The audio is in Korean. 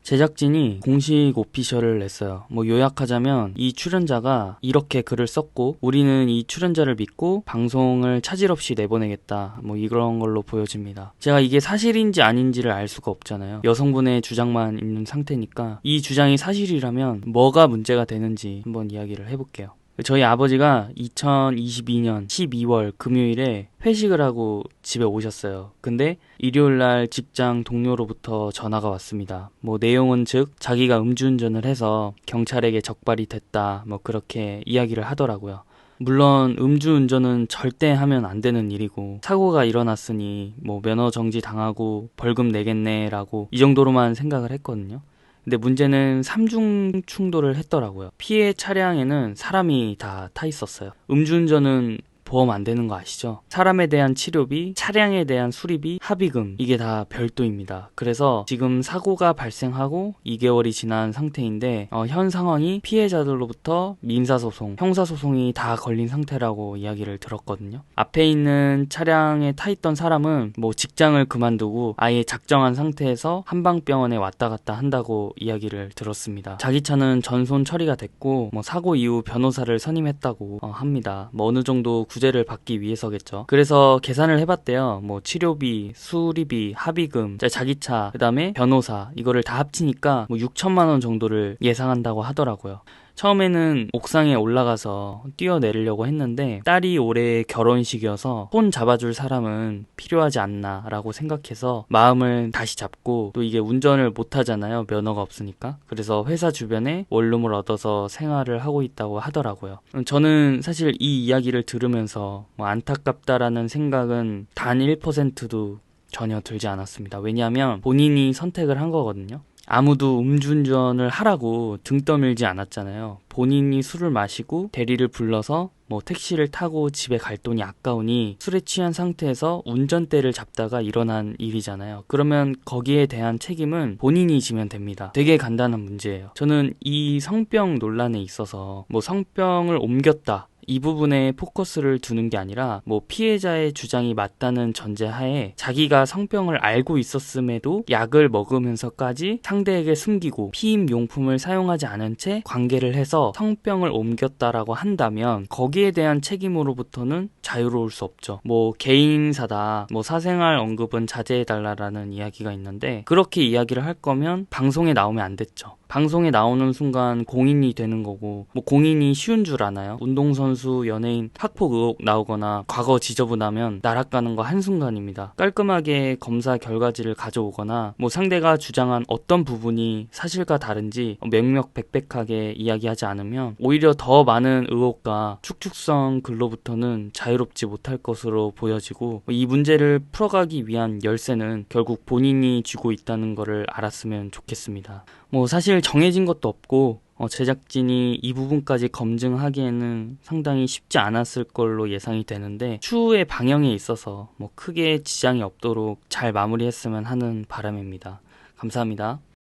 제작진이 공식 오피셜을 냈어요. 요약하자면 이 출연자가 이렇게 글을 썼고 우리는 이 출연자를 믿고 방송을 차질 없이 내보내겠다. 이런 걸로 보여집니다. 제가 이게 사실인지 아닌지를 알 수가 없잖아요. 여성분의 주장만 있는 상태니까 이 주장이 사실이라면 뭐가 문제가 되는지 한번 이야기를 해볼게요. 저희 아버지가 2022년 12월 금요일에 회식을 하고 집에 오셨어요. 근데 일요일날 직장 동료로부터 전화가 왔습니다. 내용은 즉 자기가 음주운전을 해서 경찰에게 적발이 됐다. 그렇게 이야기를 하더라고요. 물론 음주운전은 절대 하면 안 되는 일이고 사고가 일어났으니 면허 정지 당하고 벌금 내겠네 라고 이 정도로만 생각을 했거든요. 근데 문제는 삼중 충돌을 했더라고요. 피해 차량에는 사람이 다 타 있었어요. 음주운전은 보험 안 되는 거 아시죠? 사람에 대한 치료비, 차량에 대한 수리비, 합의금 이게 다 별도입니다. 그래서 지금 사고가 발생하고 2개월이 지난 상태인데 현 상황이 피해자들로부터 민사소송, 형사소송이 다 걸린 상태라고 이야기를 들었거든요. 앞에 있는 차량에 타 있던 사람은 직장을 그만두고 아예 작정한 상태에서 한방병원에 왔다 갔다 한다고 이야기를 들었습니다. 자기 차는 전손 처리가 됐고 사고 이후 변호사를 선임했다고 합니다. 어느 정도 구제를 받기 위해서겠죠. 그래서 계산을 해봤대요. 치료비, 수리비, 합의금, 자기 차, 그 다음에 변호사 이거를 다 합치니까 6천만 원 정도를 예상한다고 하더라고요. 처음에는 옥상에 올라가서 뛰어내리려고 했는데 딸이 올해 결혼식이어서 손 잡아줄 사람은 필요하지 않나 라고 생각해서 마음을 다시 잡고 또 이게 운전을 못하잖아요. 면허가 없으니까. 그래서 회사 주변에 원룸을 얻어서 생활을 하고 있다고 하더라고요. 저는 사실 이 이야기를 들으면서 안타깝다라는 생각은 단 1%도 전혀 들지 않았습니다. 왜냐하면 본인이 선택을 한 거거든요. 아무도 음주운전을 하라고 등 떠밀지 않았잖아요. 본인이 술을 마시고 대리를 불러서 택시를 타고 집에 갈 돈이 아까우니 술에 취한 상태에서 운전대를 잡다가 일어난 일이잖아요. 그러면 거기에 대한 책임은 본인이 지면 됩니다. 되게 간단한 문제예요. 저는 이 성병 논란에 있어서 성병을 옮겼다 이 부분에 포커스를 두는 게 아니라 피해자의 주장이 맞다는 전제하에 자기가 성병을 알고 있었음에도 약을 먹으면서까지 상대에게 숨기고 피임 용품을 사용하지 않은 채 관계를 해서 성병을 옮겼다라고 한다면 거기에 대한 책임으로부터는 자유로울 수 없죠. 개인사다, 사생활 언급은 자제해달라라는 이야기가 있는데 그렇게 이야기를 할 거면 방송에 나오면 안 됐죠. 방송에 나오는 순간 공인이 되는 거고 공인이 쉬운 줄 아나요? 운동선수, 연예인 학폭 의혹 나오거나 과거 지저분하면 나락가는 거 한순간입니다. 깔끔하게 검사 결과지를 가져오거나 상대가 주장한 어떤 부분이 사실과 다른지 명명백백하게 이야기하지 않으면 오히려 더 많은 의혹과 축축성 글로부터는 자유롭지 못할 것으로 보여지고 이 문제를 풀어가기 위한 열쇠는 결국 본인이 쥐고 있다는 것을 알았으면 좋겠습니다. 사실 정해진 것도 없고 제작진이 이 부분까지 검증하기에는 상당히 쉽지 않았을 걸로 예상이 되는데 추후의 방영에 있어서 크게 지장이 없도록 잘 마무리했으면 하는 바람입니다. 감사합니다.